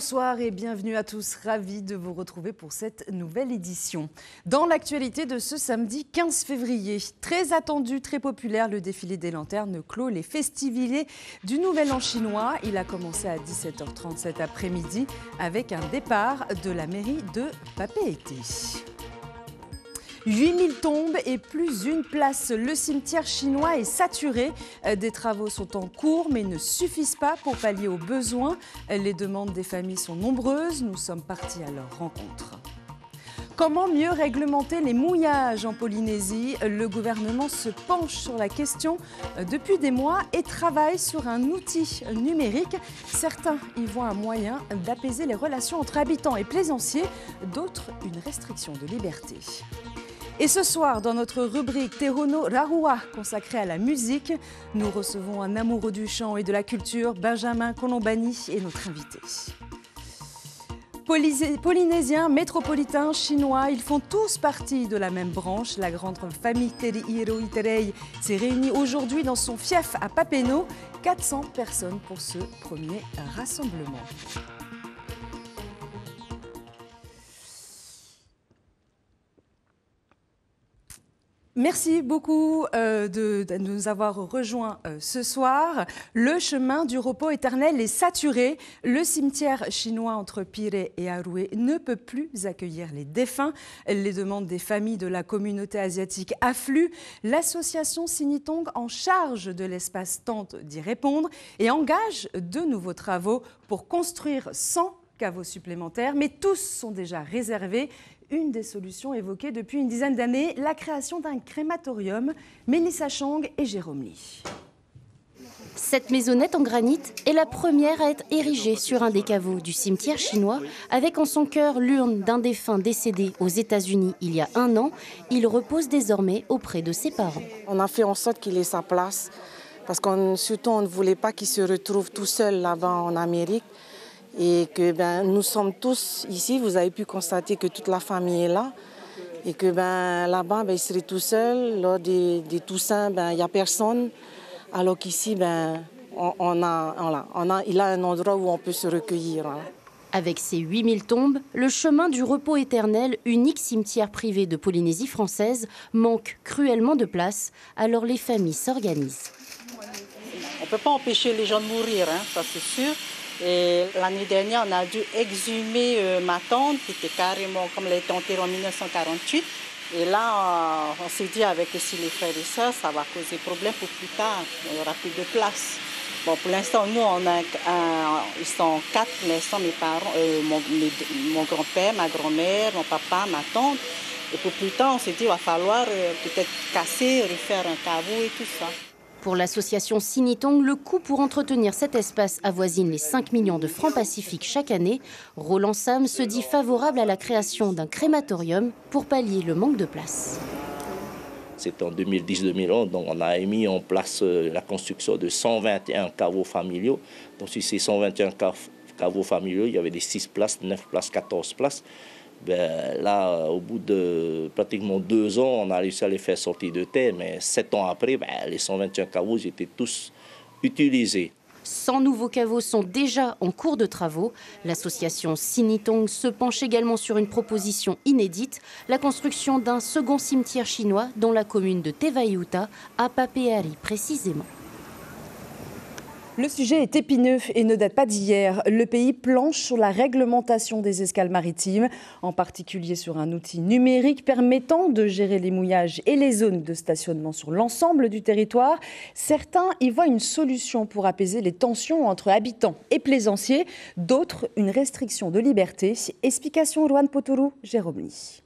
Bonsoir et bienvenue à tous, ravis de vous retrouver pour cette nouvelle édition. Dans l'actualité de ce samedi 15 février, très attendu, très populaire, le défilé des lanternes clôt les festivités du Nouvel An chinois. Il a commencé à 17h30 cet après-midi avec un départ de la mairie de Papeete. 8000 tombes et plus une place. Le cimetière chinois est saturé. Des travaux sont en cours mais ne suffisent pas pour pallier aux besoins. Les demandes des familles sont nombreuses. Nous sommes partis à leur rencontre. Comment mieux réglementer les mouillages en Polynésie? Le gouvernement se penche sur la question depuis des mois et travaille sur un outil numérique. Certains y voient un moyen d'apaiser les relations entre habitants et plaisanciers, d'autres une restriction de liberté. Et ce soir, dans notre rubrique Tehono Rahua, consacrée à la musique, nous recevons un amoureux du chant et de la culture, Benjamin Kolombani, est notre invité. Polynésiens, métropolitains, chinois, ils font tous partie de la même branche. La grande famille Teriiro Iterei s'est réunie aujourd'hui dans son fief à Papeno. 400 personnes pour ce premier rassemblement. Merci beaucoup de nous avoir rejoints ce soir. Le chemin du repos éternel est saturé. Le cimetière chinois entre Pire et Aroué ne peut plus accueillir les défunts. Les demandes des familles de la communauté asiatique affluent. L'association Sinitong, en charge de l'espace, tente d'y répondre et engage de nouveaux travaux pour construire 100 caveaux supplémentaires. Mais tous sont déjà réservés. Une des solutions évoquées depuis une dizaine d'années, la création d'un crématorium. Mélissa Chang et Jérôme Lee. Cette maisonnette en granit est la première à être érigée sur un des caveaux du cimetière chinois, avec en son cœur l'urne d'un défunt décédé aux États-Unis il y a 1 an. Il repose désormais auprès de ses parents. On a fait en sorte qu'il ait sa place, parce qu'on ne voulait pas qu'il se retrouve tout seul là-bas en Amérique. Et que nous sommes tous ici, vous avez pu constater que toute la famille est là. Et que là-bas, il serait tout seul. Lors des Toussaints, il n'y a personne. Alors qu'ici, il a un endroit où on peut se recueillir. Avec ses 8000 tombes, le chemin du repos éternel, unique cimetière privé de Polynésie française, manque cruellement de place. Alors les familles s'organisent. On ne peut pas empêcher les gens de mourir, ça c'est sûr. Et l'année dernière, on a dû exhumer ma tante, qui était carrément comme elle a été enterrée en 1948. Et là, on s'est dit avec aussi les frères et sœurs, ça va causer problème pour plus tard. Il n'y aura plus de place. Bon, pour l'instant, nous, ils sont 4 pour l'instant, mes parents, mon grand-père, ma grand-mère, mon papa, ma tante. Et pour plus tard, on s'est dit qu'il va falloir peut-être casser, refaire un caveau et tout ça. Pour l'association Sinitong, le coût pour entretenir cet espace avoisine les 5 millions de francs pacifiques chaque année. Roland Sam se dit favorable à la création d'un crématorium pour pallier le manque de place. C'est en 2010-2011, donc on a mis en place la construction de 121 caveaux familiaux. Donc sur ces 121 caveaux familiaux, il y avait des 6 places, 9 places, 14 places. Là, au bout de pratiquement 2 ans, on a réussi à les faire sortir de terre, mais 7 ans après, les 121 caveaux étaient tous utilisés. 100 nouveaux caveaux sont déjà en cours de travaux. L'association Sinitong se penche également sur une proposition inédite, la construction d'un second cimetière chinois dans la commune de Tevayuta, à Papeari précisément. Le sujet est épineux et ne date pas d'hier. Le pays planche sur la réglementation des escales maritimes, en particulier sur un outil numérique permettant de gérer les mouillages et les zones de stationnement sur l'ensemble du territoire. Certains y voient une solution pour apaiser les tensions entre habitants et plaisanciers, d'autres une restriction de liberté. Explication Rohan Potoru, Jérôme Lee.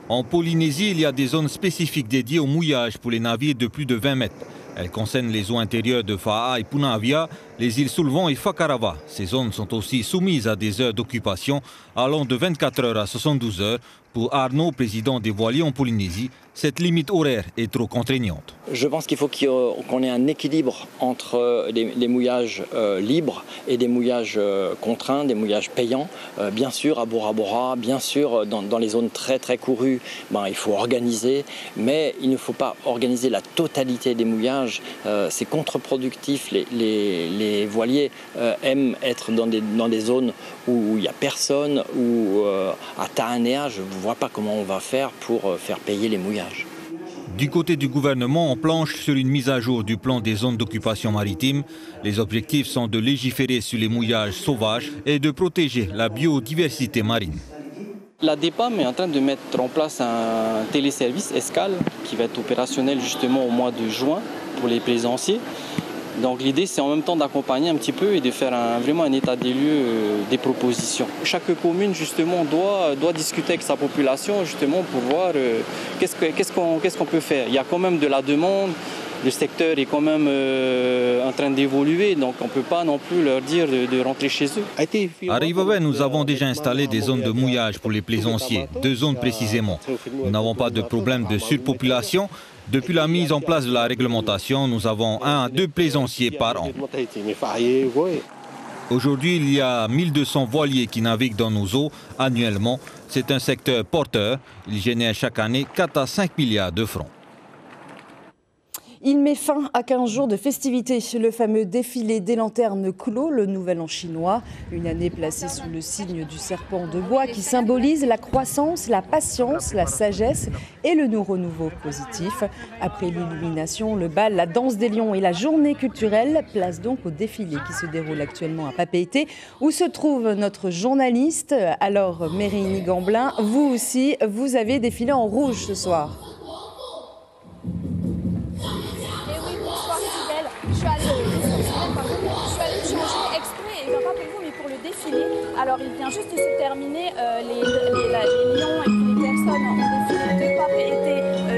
En Polynésie, il y a des zones spécifiques dédiées au mouillage pour les navires de plus de 20 mètres. Elles concernent les eaux intérieures de Fa'a et Punavia, les îles Sullivan et Fakarava. Ces zones sont aussi soumises à des heures d'occupation allant de 24 heures à 72 heures. Pour Arnaud, président des voiliers en Polynésie, cette limite horaire est trop contraignante. Je pense qu'il faut qu'on ait un équilibre entre les mouillages libres et des mouillages contraints, des mouillages payants. Bien sûr, à Bora Bora, bien sûr, dans les zones très très courues, il faut organiser, mais il ne faut pas organiser la totalité des mouillages. C'est contre-productif. Les les voiliers aiment être dans des zones où il n'y a personne, ou à Taanea, je ne vois pas comment on va faire pour faire payer les mouillages. Du côté du gouvernement, on planche sur une mise à jour du plan des zones d'occupation maritime. Les objectifs sont de légiférer sur les mouillages sauvages et de protéger la biodiversité marine. La DEPAM est en train de mettre en place un téléservice escale qui va être opérationnel justement au mois de juin pour les plaisanciers. Donc l'idée, c'est en même temps d'accompagner un petit peu et de faire vraiment un état des lieux des propositions. Chaque commune justement doit discuter avec sa population justement pour voir qu'est-ce qu'on peut faire. Il y a quand même de la demande, le secteur est quand même en train d'évoluer, donc on ne peut pas non plus leur dire de rentrer chez eux. À Rivove, nous avons déjà installé des zones de mouillage pour les plaisanciers, 2 zones précisément. Nous n'avons pas de problème de surpopulation. Depuis la mise en place de la réglementation, nous avons 1 à 2 plaisanciers par an. Aujourd'hui, il y a 1200 voiliers qui naviguent dans nos eaux annuellement. C'est un secteur porteur. Il génère chaque année 4 à 5 milliards de francs. Il met fin à 15 jours de festivités. Le fameux défilé des lanternes clos, le nouvel an chinois. Une année placée sous le signe du serpent de bois qui symbolise la croissance, la patience, la sagesse et le renouveau positif. Après l'illumination, le bal, la danse des lions et la journée culturelle, place donc au défilé qui se déroule actuellement à Papeete, où se trouve notre journaliste. Alors, Mérini Gamblin, vous aussi, vous avez défilé en rouge ce soir. Alors il vient juste de se terminer, les lions et les personnes ont défilé de Papeete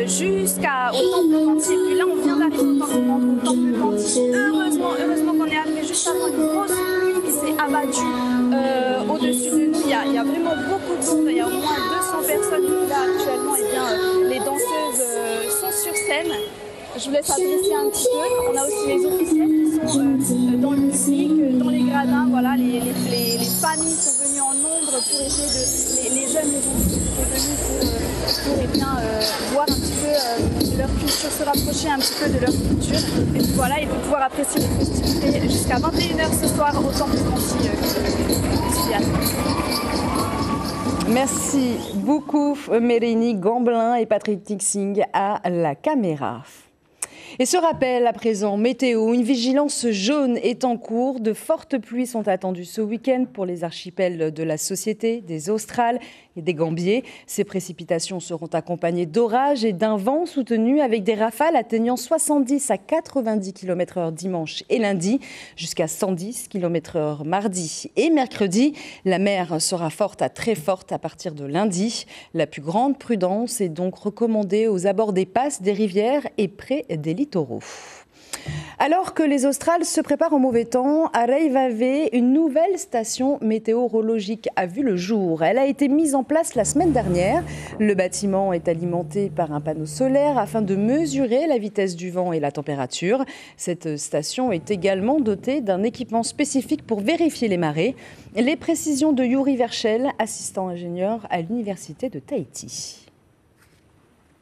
jusqu'au temple Panti. Puis là on vient d'arriver au temple Panti. Heureusement qu'on est arrivé juste avant une grosse pluie qui s'est abattue au-dessus de nous. Il y a vraiment beaucoup de monde, il y a au moins 200 personnes qui là actuellement. Et bien, les danseuses sont sur scène. Je vous laisse apprécier un petit peu. On a aussi les officiels qui sont dans le public, dans les gradins. Voilà, les familles sont venues en nombre pour essayer les jeunes sont venus pour voir un petit peu leur culture, se rapprocher un petit peu de leur culture. Et puis voilà, ils vont pouvoir apprécier les festivités jusqu'à 21h ce soir au temple Panti. Merci beaucoup Mérini Gamblin et Patrick Tixing à la caméra. Et ce rappel à présent, météo, une vigilance jaune est en cours. De fortes pluies sont attendues ce week-end pour les archipels de la Société, des Australes et des Gambiers. Ces précipitations seront accompagnées d'orages et d'un vent soutenu avec des rafales atteignant 70 à 90 km/h dimanche et lundi, jusqu'à 110 km/h mardi et mercredi. La mer sera forte à très forte à partir de lundi. La plus grande prudence est donc recommandée aux abords des passes, des rivières et près des littoraux. Alors que les Australes se préparent au mauvais temps, à Reivave, une nouvelle station météorologique a vu le jour. Elle a été mise en place la semaine dernière. Le bâtiment est alimenté par un panneau solaire afin de mesurer la vitesse du vent et la température. Cette station est également dotée d'un équipement spécifique pour vérifier les marées. Les précisions de Yuri Verchel, assistant ingénieur à l'Université de Tahiti.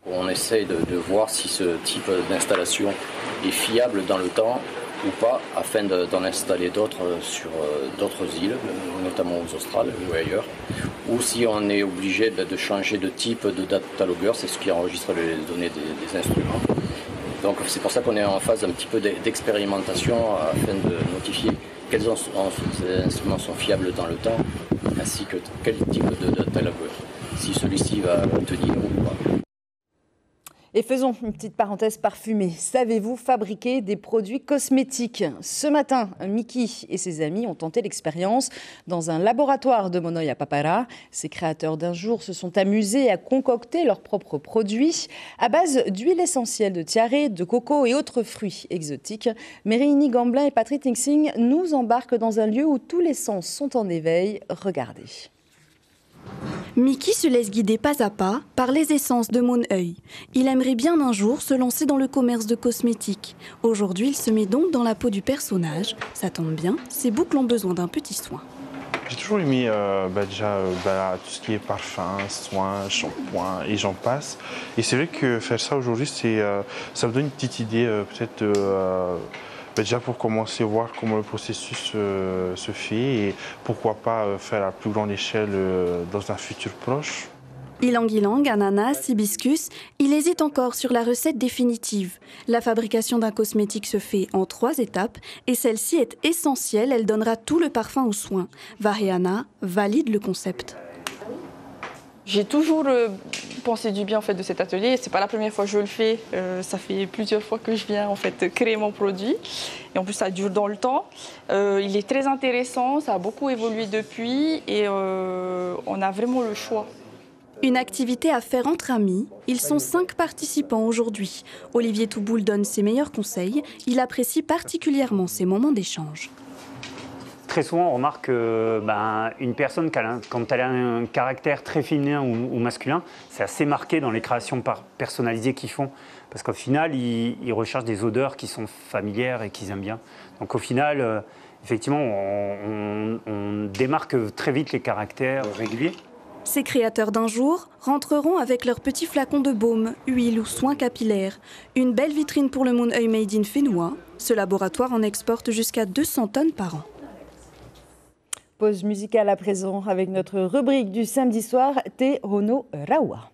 On essaye de voir si ce type d'installation est fiable dans le temps ou pas, afin d'en installer d'autres sur d'autres îles, notamment aux Australes ou ailleurs, ou si on est obligé de changer de type de datalogueur, c'est ce qui enregistre les données des instruments. Donc c'est pour ça qu'on est en phase un petit peu d'expérimentation afin de notifier quels instruments sont fiables dans le temps, ainsi que quel type de datalogueur, si celui-ci va tenir ou pas. Et faisons une petite parenthèse parfumée. Savez-vous fabriquer des produits cosmétiques ? Ce matin, Mickey et ses amis ont tenté l'expérience dans un laboratoire de Monoia-Papara. Ces créateurs d'un jour se sont amusés à concocter leurs propres produits à base d'huile essentielle de tiare, de coco et autres fruits exotiques. Mérini Gamblin et Patrick Tixing nous embarquent dans un lieu où tous les sens sont en éveil. Regardez. Mickey se laisse guider pas à pas par les essences de Mon Œil. Il aimerait bien un jour se lancer dans le commerce de cosmétiques. Aujourd'hui, il se met donc dans la peau du personnage. Ça tombe bien, ses boucles ont besoin d'un petit soin. J'ai toujours aimé tout ce qui est parfum, soins, shampoing et j'en passe. Et c'est vrai que faire ça aujourd'hui, ça me donne une petite idée peut-être Déjà pour commencer, voir comment le processus se fait et pourquoi pas faire à plus grande échelle dans un futur proche. Ylang-ylang, ananas, hibiscus, il hésite encore sur la recette définitive. La fabrication d'un cosmétique se fait en 3 étapes et celle-ci est essentielle, elle donnera tout le parfum aux soins. Vaheana valide le concept. J'ai toujours pensé du bien en fait, de cet atelier. C'est pas la première fois que je le fais. Ça fait plusieurs fois que je viens en fait, créer mon produit. Et en plus, ça dure dans le temps. Il est très intéressant, ça a beaucoup évolué depuis et on a vraiment le choix. Une activité à faire entre amis. Ils sont 5 participants aujourd'hui. Olivier Touboul donne ses meilleurs conseils. Il apprécie particulièrement ces moments d'échange. Très souvent, on remarque qu'une personne, quand elle a un caractère très féminin ou masculin, c'est assez marqué dans les créations personnalisées qu'ils font. Parce qu'au final, ils recherchent des odeurs qui sont familières et qu'ils aiment bien. Donc au final, effectivement, on démarque très vite les caractères réguliers. Ces créateurs d'un jour rentreront avec leurs petits flacons de baume, huile ou soins capillaires. Une belle vitrine pour le Moon Oeil Made in Fénois. Ce laboratoire en exporte jusqu'à 200 tonnes par an. Pause musicale à présent avec notre rubrique du samedi soir, Te Hono Rawa.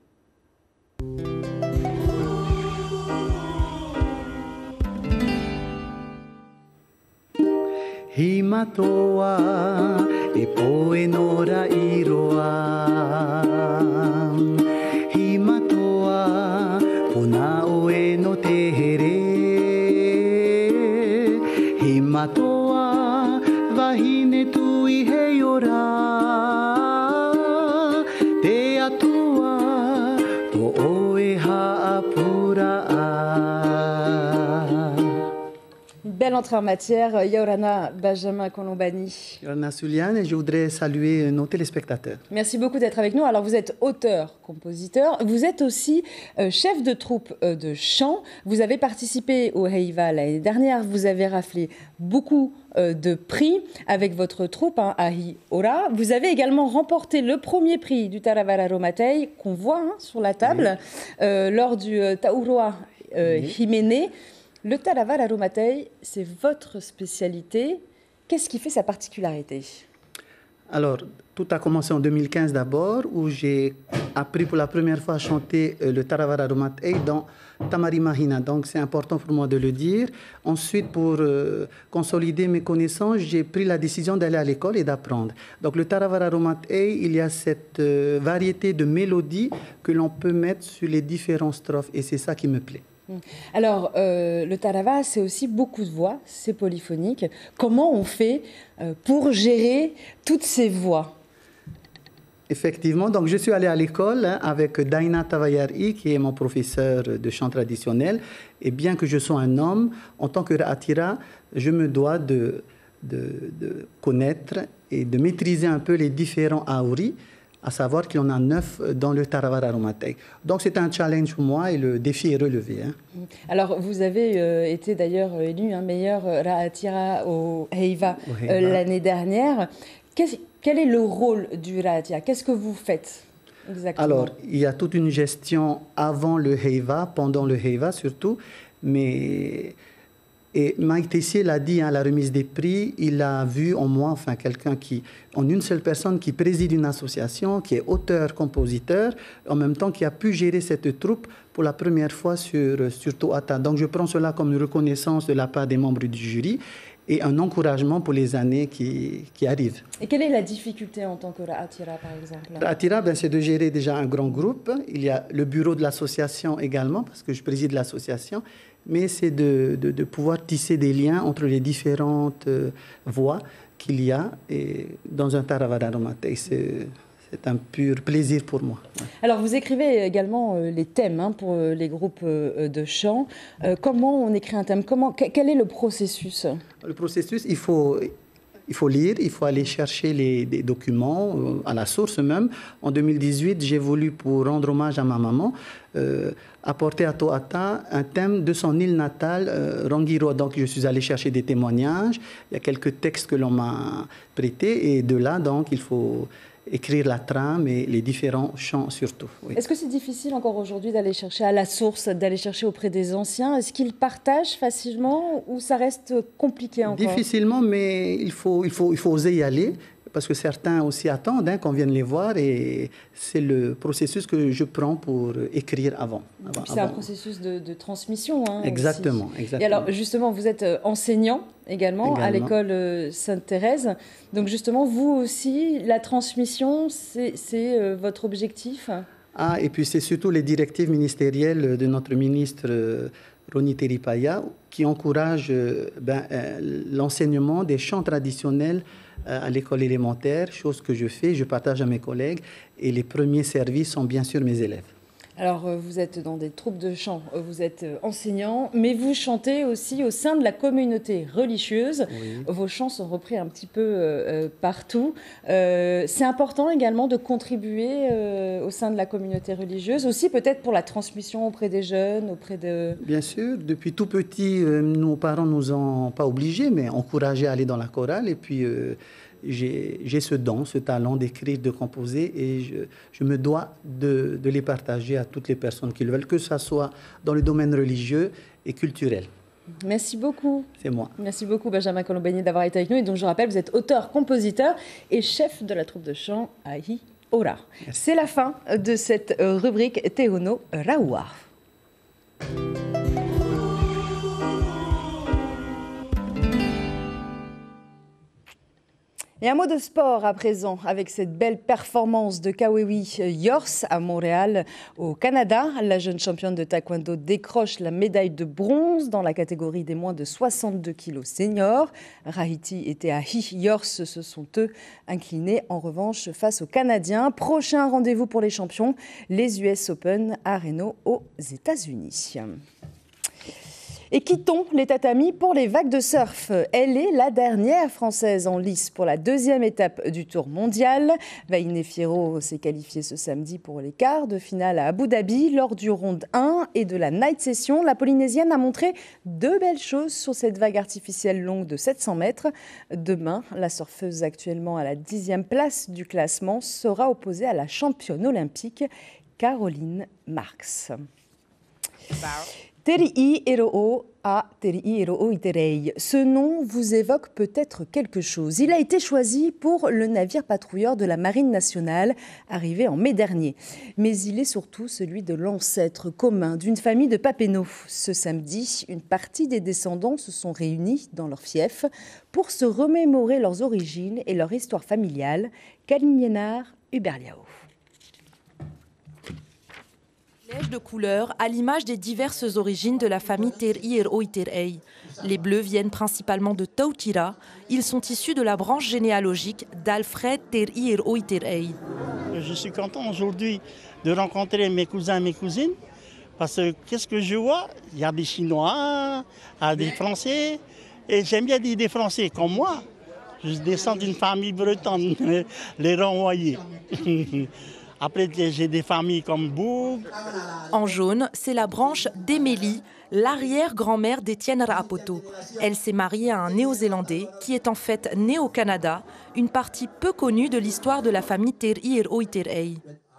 Himatoa e poe no rairoa Himatoa puna oe no te here Himatoa wahine tui hei ora Te atua to oe haapura Belle entrée en matière, Yorana Benjamin Colombani. Yorana Souliane, et je voudrais saluer nos téléspectateurs. Merci beaucoup d'être avec nous. Alors vous êtes auteur, compositeur, vous êtes aussi chef de troupe de chant. Vous avez participé au Heiva l'année dernière, vous avez raflé beaucoup de prix avec votre troupe, Ahi Ora. Vous avez également remporté le premier prix du Taravara Romatei qu'on voit sur la table lors du Tauroa Himene. Le Taravara Romatei, c'est votre spécialité. Qu'est-ce qui fait sa particularité? Alors, tout a commencé en 2015 d'abord, où j'ai appris pour la première fois à chanter le Taravara Romatei dans Tamari Mahina. Donc, c'est important pour moi de le dire. Ensuite, pour consolider mes connaissances, j'ai pris la décision d'aller à l'école et d'apprendre. Donc, le Taravara Romatei, il y a cette variété de mélodies que l'on peut mettre sur les différentes strophes. Et c'est ça qui me plaît. Alors, le Taravara, c'est aussi beaucoup de voix, c'est polyphonique. Comment on fait pour gérer toutes ces voix? Effectivement, donc je suis allé à l'école avec Daina Tavayari, qui est mon professeur de chant traditionnel. Et bien que je sois un homme, en tant que Ra'atira, je me dois de connaître et de maîtriser un peu les différents auri, à savoir qu'il y en a 9 dans le Taravara Romatei. Donc c'est un challenge pour moi et le défi est relevé. Alors vous avez été d'ailleurs élu meilleur Ra'atira au Heiva l'année dernière. Quel est le rôle du Ra'atira? Qu'est-ce que vous faites exactement? Alors il y a toute une gestion avant le Heiva, pendant le Heiva surtout, mais... Et Mike Tessier l'a dit à la remise des prix, il a vu en moi, quelqu'un qui, en une seule personne, qui préside une association, qui est auteur-compositeur, en même temps qui a pu gérer cette troupe pour la première fois sur Toata. Donc je prends cela comme une reconnaissance de la part des membres du jury et un encouragement pour les années qui arrivent. Et quelle est la difficulté en tant que Ra'atira, par exemple? Ra'atira, c'est de gérer déjà un grand groupe. Il y a le bureau de l'association également, parce que je préside l'association. Mais c'est de pouvoir tisser des liens entre les différentes voix qu'il y a dans un Taravara Romatei. C'est un pur plaisir pour moi. Alors, vous écrivez également les thèmes pour les groupes de chant. Comment on écrit un thème? Quel est le processus? Le processus, il faut lire, il faut aller chercher des documents à la source même. En 2018, j'ai voulu, pour rendre hommage à ma maman, apporter à Toata un thème de son île natale, Rangiroa. Donc je suis allé chercher des témoignages, il y a quelques textes que l'on m'a prêtés, et de là, donc, il faut écrire la trame et les différents chants surtout. Oui. Est-ce que c'est difficile encore aujourd'hui d'aller chercher à la source, d'aller chercher auprès des anciens? Est-ce qu'ils partagent facilement ou ça reste compliqué encore? Difficilement, mais il faut oser y aller. Parce que certains aussi attendent qu'on vienne les voir et c'est le processus que je prends pour écrire avant. C'est un processus de transmission. Hein, exactement, exactement. Et alors justement, vous êtes enseignant également à l'école Sainte-Thérèse. Donc justement, vous aussi, la transmission, c'est votre objectif? Ah, et puis c'est surtout les directives ministérielles de notre ministre Roni Teripaya qui encourage l'enseignement des chants traditionnels à l'école élémentaire, chose que je fais, je partage à mes collègues et les premiers services sont bien sûr mes élèves. Alors vous êtes dans des troupes de chant, vous êtes enseignant, mais vous chantez aussi au sein de la communauté religieuse. Oui. Vos chants sont repris un petit peu partout. C'est important également de contribuer au sein de la communauté religieuse, aussi peut-être pour la transmission auprès des jeunes, auprès de... Bien sûr, depuis tout petit, nos parents ne nous ont pas obligés, mais encouragés à aller dans la chorale et puis... J'ai ce don, ce talent d'écrire, de composer et je me dois de les partager à toutes les personnes qui le veulent, que ce soit dans le domaine religieux et culturel. Merci beaucoup. C'est moi. Merci beaucoup Benjamin Colombani d'avoir été avec nous. Et donc je rappelle, vous êtes auteur, compositeur et chef de la troupe de chant Ahi Ora. C'est la fin de cette rubrique Teono Raoua. Et un mot de sport à présent, avec cette belle performance de Kawewi Yors à Montréal, au Canada. La jeune championne de taekwondo décroche la médaille de bronze dans la catégorie des moins de 62 kilos seniors. Rahiti et Teahi Yors se sont eux inclinés en revanche face aux Canadiens. Prochain rendez-vous pour les champions, les US Open à Reno aux États-Unis. Et quittons les tatamis pour les vagues de surf. Elle est la dernière Française en lice pour la deuxième étape du Tour mondial. Vainé Fierro s'est qualifiée ce samedi pour les quarts de finale à Abu Dhabi. Lors du round 1 et de la night session, la Polynésienne a montré deux belles choses sur cette vague artificielle longue de 700 mètres. Demain, la surfeuse actuellement à la 10e place du classement sera opposée à la championne olympique Caroline Marx. Teri'i Ero'o à Teri'i Ero'o Iterei. Ce nom vous évoque peut-être quelque chose. Il a été choisi pour le navire patrouilleur de la Marine nationale, arrivé en mai dernier. Mais il est surtout celui de l'ancêtre commun d'une famille de Papineau. Ce samedi, une partie des descendants se sont réunis dans leur fief pour se remémorer leurs origines et leur histoire familiale. Kalimienar Uberliao. De couleurs à l'image des diverses origines de la famille Teri'i Ero'o Iterei. Les bleus viennent principalement de Tautira. Ils sont issus de la branche généalogique d'Alfred Teri'i Ero'o Iterei. Je suis content aujourd'hui de rencontrer mes cousins et mes cousines parce que qu'est-ce que je vois? Il y a des Chinois, il y a des Français et j'aime bien dire des Français comme moi. Je descends d'une famille bretonne, les renvoyés. Après, j'ai des familles comme Boug. En jaune, c'est la branche d'Émilie, l'arrière-grand-mère d'Étienne Ra'apoto. Elle s'est mariée à un Néo-Zélandais qui est en fait né au Canada, une partie peu connue de l'histoire de la famille Teri'i Ero'o Iterei.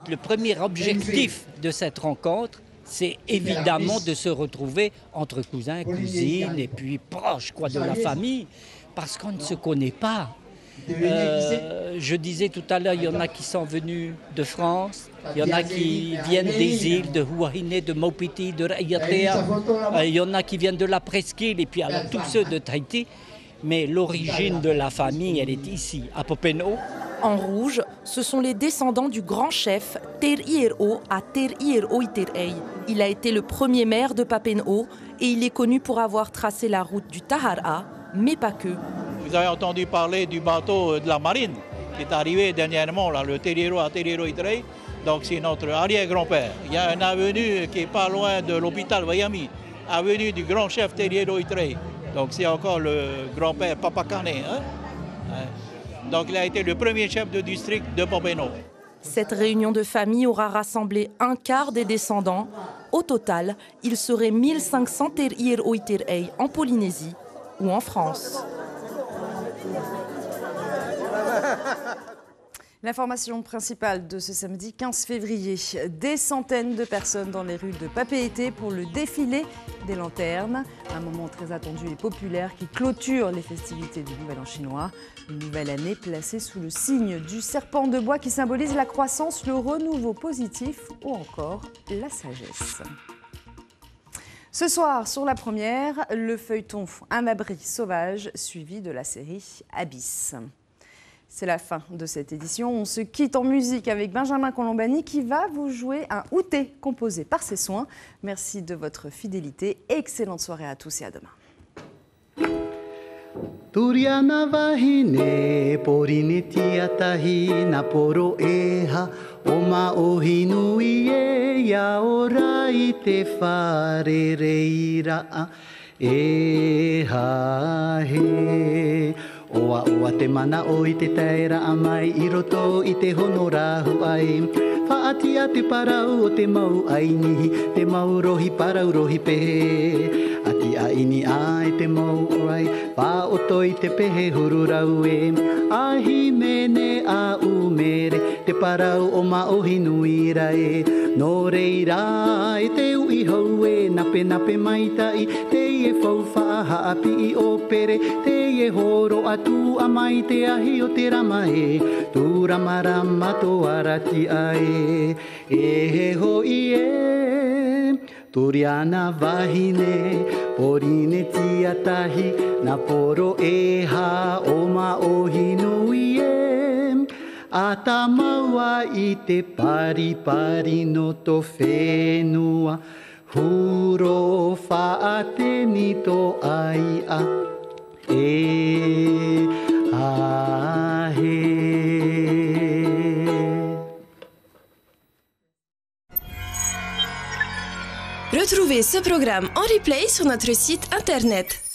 Le premier objectif de cette rencontre, c'est évidemment de se retrouver entre cousins, cousines et puis proches de la famille, parce qu'on ne se connaît pas. Je disais tout à l'heure, il y en a qui sont venus de France, il y en a qui viennent des îles de Huahine, de Maupiti, de Raiatea, il y en a qui viennent de la Presqu'île et puis alors tous ceux de Tahiti. Mais l'origine de la famille, elle est ici, à Papineau. En rouge, ce sont les descendants du grand chef Teri'i Ero'o à Teri'i Ero'o Iterei. Il a été le premier maire de Papineau et il est connu pour avoir tracé la route du Tahara, mais pas que. Vous avez entendu parler du bateau de la marine qui est arrivé dernièrement, là, le Teri'i Ero'o à Teri'i Ero'o Iterei. Donc c'est notre arrière-grand-père. Il y a une avenue qui n'est pas loin de l'hôpital Wayami, avenue du grand chef Teri'i Ero'o Iterei. Donc c'est encore le grand-père Papakane. Donc il a été le premier chef de district de Papineau. Cette réunion de famille aura rassemblé un quart des descendants. Au total, il serait 1500 Teri'i Ero'o Iterei en Polynésie ou en France. L'information principale de ce samedi 15 février. Des centaines de personnes dans les rues de Papeete pour le défilé des lanternes. Un moment très attendu et populaire qui clôture les festivités du Nouvel An chinois. Une nouvelle année placée sous le signe du serpent de bois qui symbolise la croissance, le renouveau positif ou encore la sagesse. Ce soir, sur la première, le feuilleton Un abri sauvage suivi de la série Abyss. C'est la fin de cette édition. On se quitte en musique avec Benjamin Colombani qui va vous jouer un outé composé par ses soins. Merci de votre fidélité. Excellente soirée à tous et à demain. Turiana wahine porine tiatahi na poro eha oma ohinui e ya orai te whare reira eha he. Oa oa te mana o I te taera amai I roto I te hono rahu ai. Whaatia te parau o te mau ainihi, te mau rohi parau rohi pehe. Ati aini ai te mau orai, wha oto I te pehe huru rau e. Ahi mene a umere, te parau o maohi nui rai. No reira I te ui hau e, nape nape maitai, te ie whau wha api I opere, te ie horo atu a mai te ahi o te rama e. Tu rama rama to arati ai. E ho I e Turiana wahine porine tiatahi na poro eha o maohi nui e. A ta maua I te pari pari no to whenua huro whaate ni to ai a e a he. Retrouvez ce programme en replay sur notre site internet.